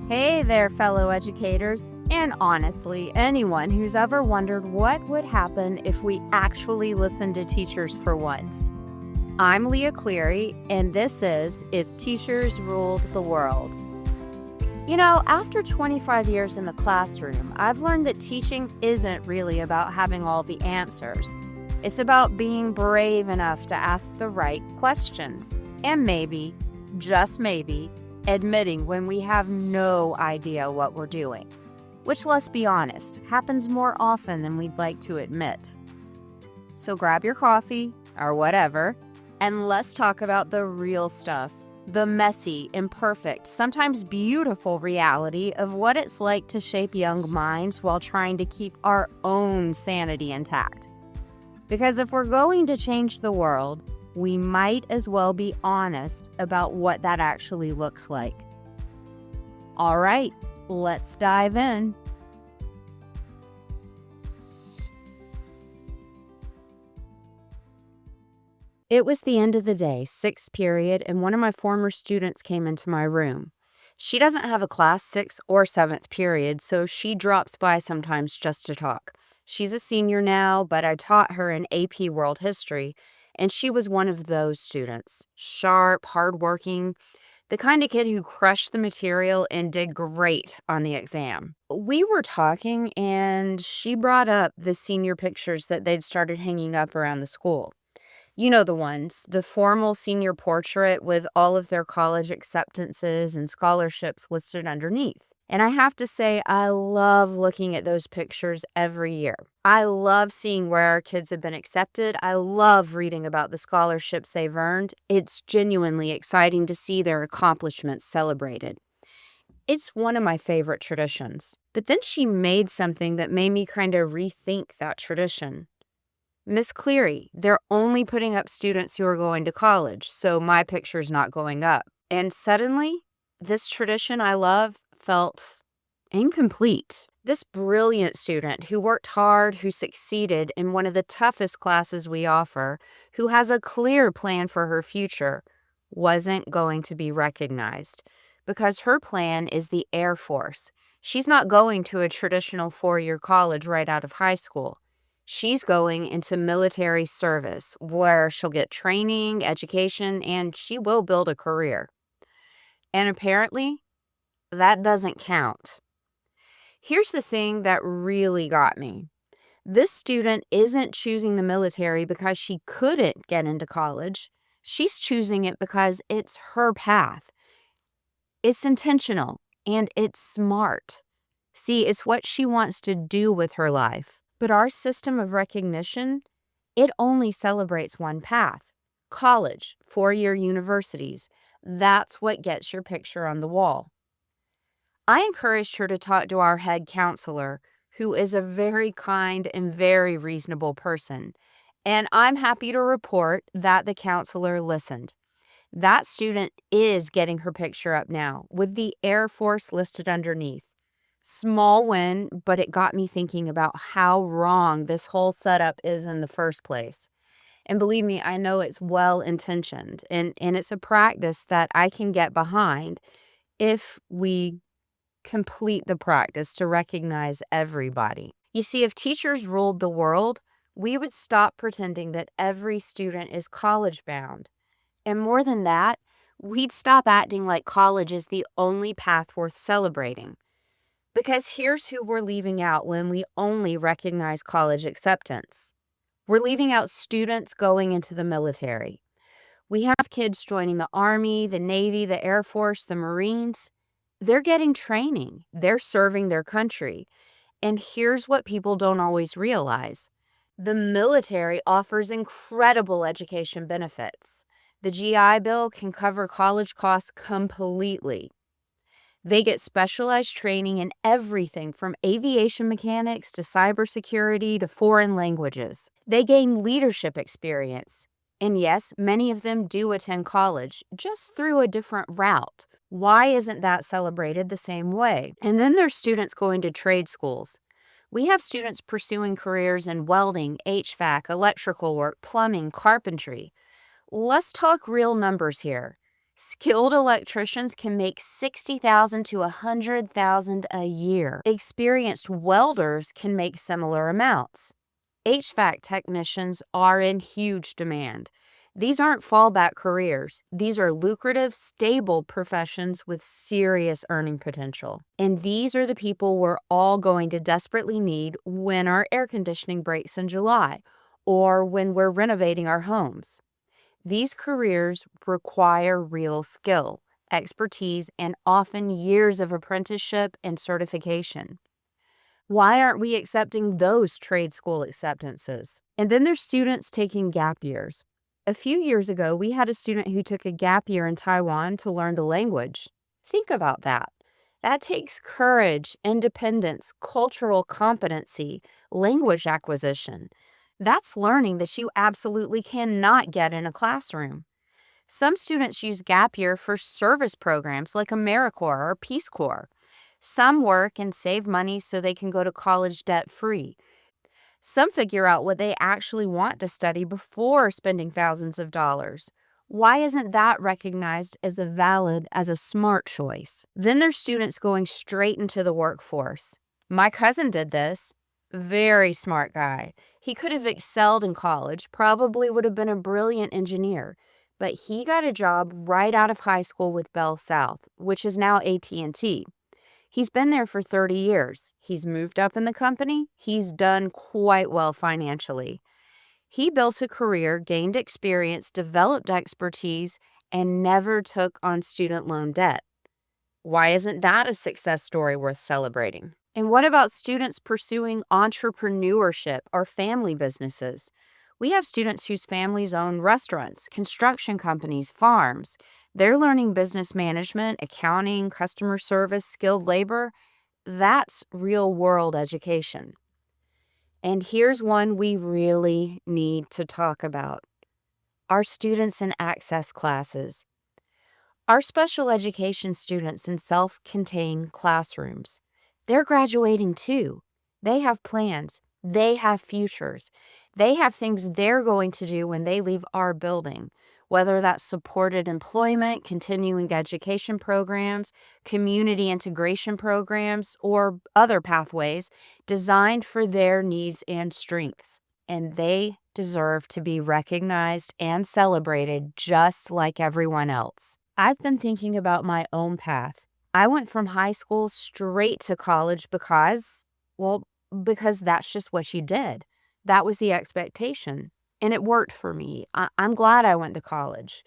Hey there, fellow educators, and honestly, anyone who's ever wondered what would happen if we actually listened to teachers for once. I'm Leah Cleary, and this is If Teachers Ruled the World. You know, after 25 years in the classroom, I've learned that teaching isn't really about having all the answers. It's about being brave enough to ask the right questions, and maybe, just maybe, admitting when we have no idea what we're doing, which, let's be honest, happens more often than we'd like to admit. So grab your coffee or whatever, and let's talk about the real stuff, the messy, imperfect, sometimes beautiful reality of what it's like to shape young minds while trying to keep our own sanity intact. Because if we're going to change the world, we might as well be honest about what that actually looks like. All right, let's dive in. It was the end of the day, sixth period, and one of my former students came into my room. She doesn't have a class sixth or seventh period, so she drops by sometimes just to talk. She's a senior now, but I taught her in AP World History, and she was one of those students. Sharp, hardworking, the kind of kid who crushed the material and did great on the exam. We were talking, and she brought up the senior pictures that they'd started hanging up around the school. You know the ones, the formal senior portrait with all of their college acceptances and scholarships listed underneath. And I have to say, I love looking at those pictures every year. I love seeing where our kids have been accepted. I love reading about the scholarships they've earned. It's genuinely exciting to see their accomplishments celebrated. It's one of my favorite traditions. But then she made something that made me kind of rethink that tradition. Miss Cleary, they're only putting up students who are going to college, so my picture's not going up. And suddenly, this tradition I love felt incomplete. This brilliant student who worked hard, who succeeded in one of the toughest classes we offer, who has a clear plan for her future, wasn't going to be recognized because her plan is the Air Force. She's not going to a traditional four-year college right out of high school. She's going into military service where she'll get training, education, and she will build a career. And apparently, that doesn't count. Here's the thing that really got me. This student isn't choosing the military because she couldn't get into college. She's choosing it because it's her path. It's intentional and it's smart. See, it's what she wants to do with her life. But our system of recognition, it only celebrates one path. College, four-year universities. That's what gets your picture on the wall. I encouraged her to talk to our head counselor, who is a very kind and very reasonable person. And I'm happy to report that the counselor listened. That student is getting her picture up now, with the Air Force listed underneath. Small win, but it got me thinking about how wrong this whole setup is in the first place. And believe me, I know it's well-intentioned, and it's a practice that I can get behind if we complete the practice to recognize everybody. You see, if teachers ruled the world, we would stop pretending that every student is college-bound. And more than that, we'd stop acting like college is the only path worth celebrating. Because here's who we're leaving out when we only recognize college acceptance. We're leaving out students going into the military. We have kids joining the Army, the Navy, the Air Force, the Marines. They're getting training. They're serving their country. And here's what people don't always realize. The military offers incredible education benefits. The GI Bill can cover college costs completely. They get specialized training in everything from aviation mechanics to cybersecurity to foreign languages. They gain leadership experience. And yes, many of them do attend college, just through a different route. Why isn't that celebrated the same way? And then there's students going to trade schools. We have students pursuing careers in welding, HVAC, electrical work, plumbing, carpentry. Let's talk real numbers here. Skilled electricians can make $60,000 to $100,000 a year. Experienced welders can make similar amounts. HVAC technicians are in huge demand. These aren't fallback careers. These are lucrative, stable professions with serious earning potential. And these are the people we're all going to desperately need when our air conditioning breaks in July or when we're renovating our homes. These careers require real skill, expertise, and often years of apprenticeship and certification. Why aren't we accepting those trade school acceptances? And then there's students taking gap years. A few years ago, we had a student who took a gap year in Taiwan to learn the language. Think about that. That takes courage, independence, cultural competency, language acquisition. That's learning that you absolutely cannot get in a classroom. Some students use gap year for service programs like AmeriCorps or Peace Corps. Some work and save money so they can go to college debt-free. Some figure out what they actually want to study before spending thousands of dollars. Why isn't that recognized as a smart choice? Then there's students going straight into the workforce. My cousin did this. Very smart guy. He could have excelled in college, probably would have been a brilliant engineer, but he got a job right out of high school with Bell South, which is now AT&T. He's been there for 30 years. He's moved up in the company. He's done quite well financially. He built a career, gained experience, developed expertise, and never took on student loan debt. Why isn't that a success story worth celebrating? And what about students pursuing entrepreneurship or family businesses? We have students whose families own restaurants, construction companies, farms. They're learning business management, accounting, customer service, skilled labor. That's real-world education. And here's one we really need to talk about: our students in access classes. Our special education students in self-contained classrooms. They're graduating too. They have plans. They have futures. They have things they're going to do when they leave our building, whether that's supported employment, continuing education programs, community integration programs, or other pathways designed for their needs and strengths. And they deserve to be recognized and celebrated just like everyone else. I've been thinking about my own path. I went from high school straight to college because that's just what you did. That was the expectation, and it worked for me. I'm glad I went to college,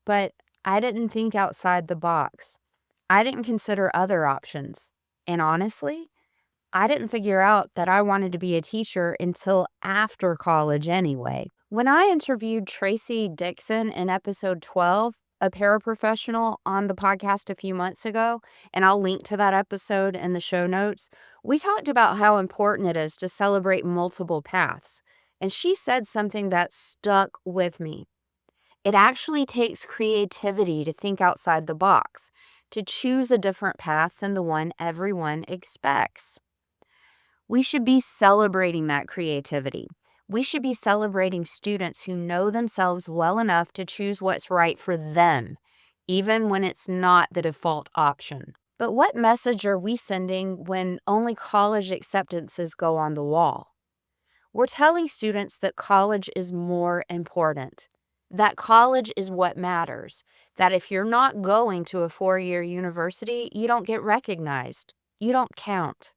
but I didn't think outside the box. I didn't consider other options, and honestly, I didn't figure out that I wanted to be a teacher until after college anyway. When I interviewed Tracy Dixon in episode 12, a paraprofessional, on the podcast a few months ago, and I'll link to that episode in the show notes, we talked about how important it is to celebrate multiple paths. And she said something that stuck with me. It actually takes creativity to think outside the box, to choose a different path than the one everyone expects. We should be celebrating that creativity. We should be celebrating students who know themselves well enough to choose what's right for them, even when it's not the default option. But what message are we sending when only college acceptances go on the wall? We're telling students that college is more important, that college is what matters, that if you're not going to a 4-year university, you don't get recognized, you don't count.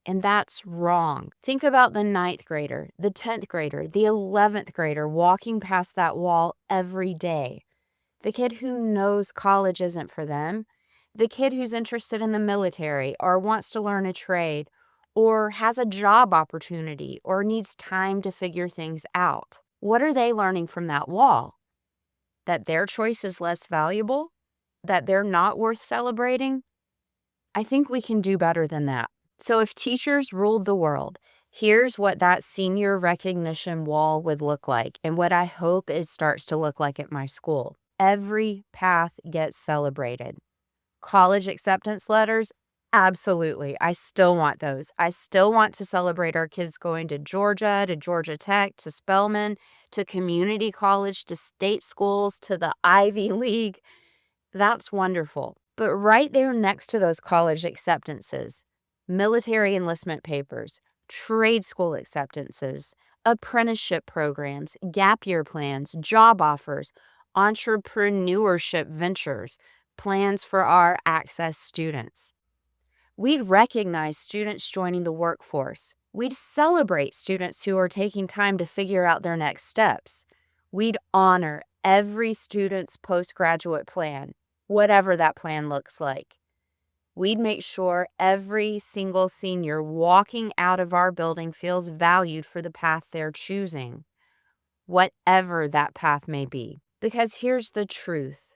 And that's wrong. Think about the 9th grader, the 10th grader, the 11th grader walking past that wall every day. The kid who knows college isn't for them. The kid who's interested in the military or wants to learn a trade or has a job opportunity or needs time to figure things out. What are they learning from that wall? That their choice is less valuable? That they're not worth celebrating? I think we can do better than that. So if teachers ruled the world, here's what that senior recognition wall would look like and what I hope it starts to look like at my school. Every path gets celebrated. College acceptance letters, absolutely. I still want those. I still want to celebrate our kids going to Georgia Tech, to Spelman, to community college, to state schools, to the Ivy League. That's wonderful. But right there next to those college acceptances, military enlistment papers, trade school acceptances, apprenticeship programs, gap year plans, job offers, entrepreneurship ventures, plans for our access students. We'd recognize students joining the workforce. We'd celebrate students who are taking time to figure out their next steps. We'd honor every student's postgraduate plan, whatever that plan looks like. We'd make sure every single senior walking out of our building feels valued for the path they're choosing, whatever that path may be. Because here's the truth.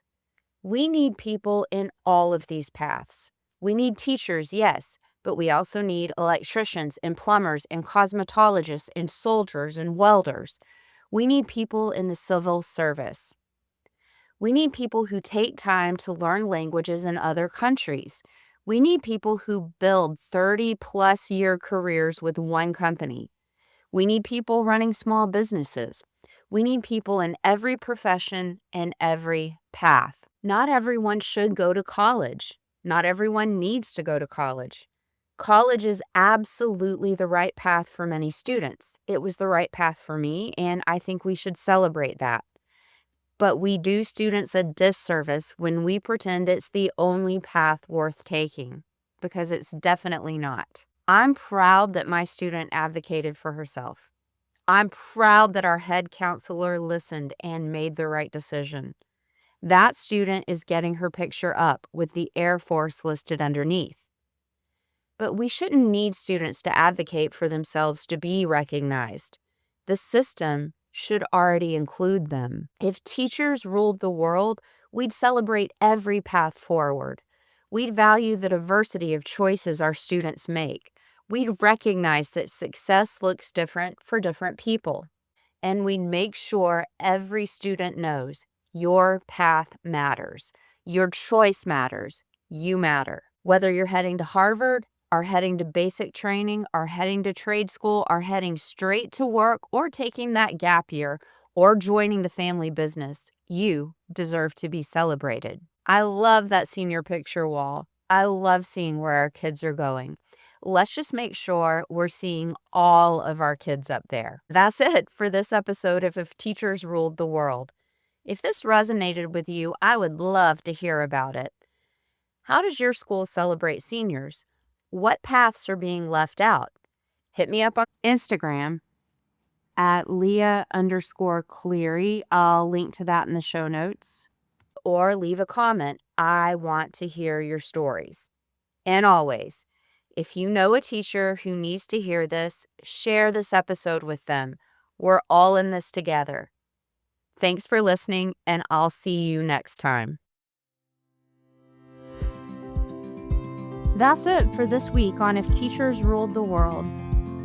We need people in all of these paths. We need teachers, yes, but we also need electricians and plumbers and cosmetologists and soldiers and welders. We need people in the civil service. We need people who take time to learn languages in other countries. We need people who build 30-plus year careers with one company. We need people running small businesses. We need people in every profession and every path. Not everyone should go to college. Not everyone needs to go to college. College is absolutely the right path for many students. It was the right path for me, and I think we should celebrate that. But we do students a disservice when we pretend it's the only path worth taking, because it's definitely not. I'm proud that my student advocated for herself. I'm proud that our head counselor listened and made the right decision. That student is getting her picture up with the Air Force listed underneath. But we shouldn't need students to advocate for themselves to be recognized. The system should already include them. If teachers ruled the world, we'd celebrate every path forward. We'd value the diversity of choices our students make. We'd recognize that success looks different for different people. And we'd make sure every student knows your path matters. Your choice matters. You matter. Whether you're heading to Harvard, are heading to basic training, are heading to trade school, are heading straight to work, or taking that gap year, or joining the family business, you deserve to be celebrated. I love that senior picture wall. I love seeing where our kids are going. Let's just make sure we're seeing all of our kids up there. That's it for this episode of If Teachers Ruled the World. If this resonated with you, I would love to hear about it. How does your school celebrate seniors? What paths are being left out? Hit me up on Instagram at Leah_Cleary. I'll link to that in the show notes. Or leave a comment. I want to hear your stories. And always, if you know a teacher who needs to hear this, share this episode with them. We're all in this together. Thanks for listening, and I'll see you next time. That's it for this week on If Teachers Ruled the World.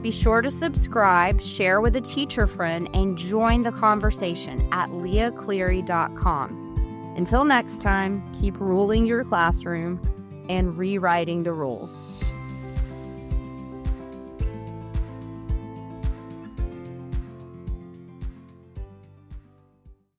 Be sure to subscribe, share with a teacher friend, and join the conversation at leahcleary.com. Until next time, keep ruling your classroom and rewriting the rules.